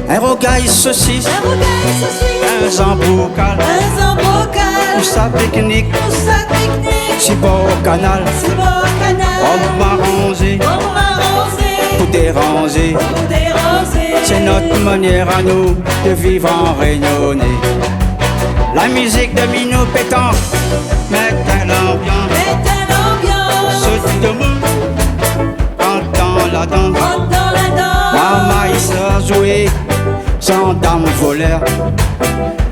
Un rocaille saucisse, un zambocal, ou sa pique-nique, si beau au canal, on m'a rangé, pour déranger. C'est notre manière à nous de vivre en réunionnais. La musique de Minou pétant mettait l'ambiance. Ceux de nous entendent la danse. Maman il se jouait sans dame voleur,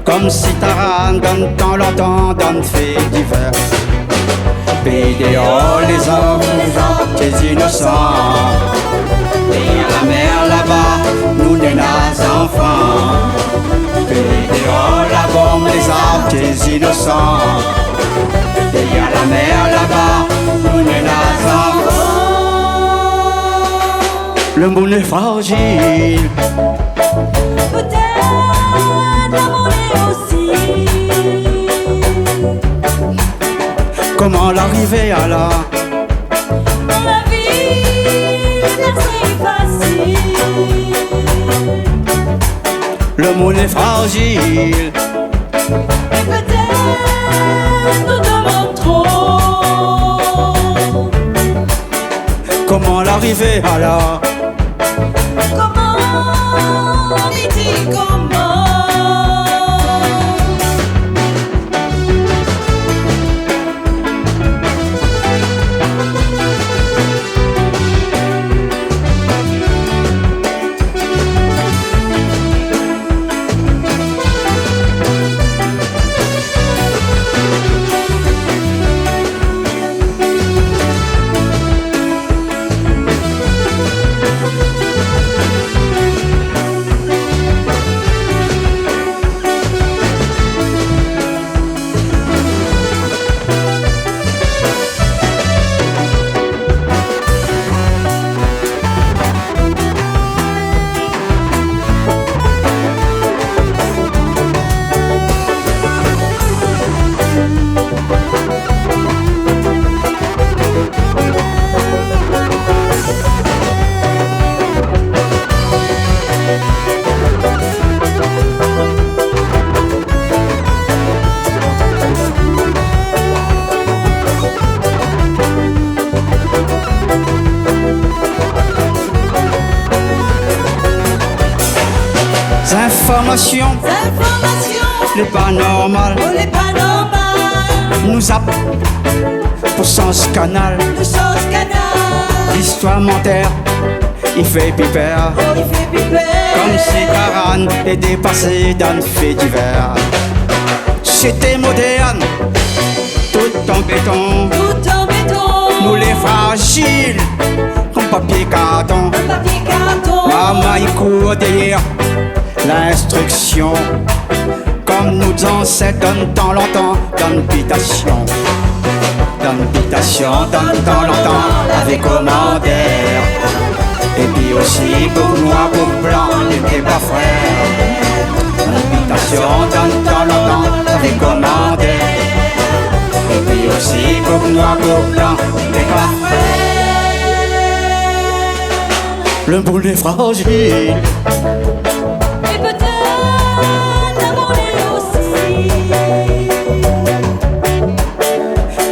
comme si Taran donne tant longtemps dans le fait divers. Bédéo les hommes, tes innocents. Et la mer là-bas, nous les enfants. Bédéo la bombe, les arbres, tes innocents. Et à la mer là-bas, nous les enfants. Le monde est fragile. Peut-être l'amour est aussi. Comment l'arriver à là? Dans la vie, c'est facile. Le monde est fragile. Peut-être nous demandons trop. Comment l'arriver à là? Comment, dit-il comment? Information, les pas normal, nous zappe pour sens canal. L'histoire menteur, il fait pipère, comme si Taran est dépassé dans le fait divers. C'était moderne, tout en béton, nous les fragiles, comme papier carton. Maman il court derrière l'instruction, comme nos ancêtres donnent tant longtemps dans l'habitation. Dans l'habitation, dans tant longtemps avec commentaires. Et puis aussi pour noir, pour blanc, les pas frères. Dans l'habitation, dans tant longtemps avec commentaires. Et puis aussi pour noir, pour blanc, les pas frères. Le boule est fragile.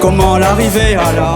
Comment l'arriver à là?